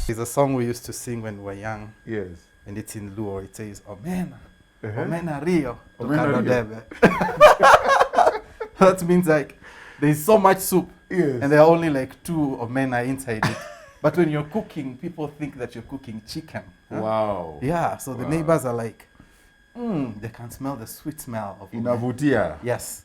There's a song we used to sing when we were young. Yes. And it's in Luo. It says, Omena. Uh-huh. Omena Rio. Omena Omena Rio. Debe. That means like there's so much soup. Yes. And there are only like 2 omena inside it. But when you're cooking, people think that you're cooking chicken. Huh? Wow. Yeah, so the Wow. neighbors are like, they can smell the sweet smell of omena. Inavutia. Yes.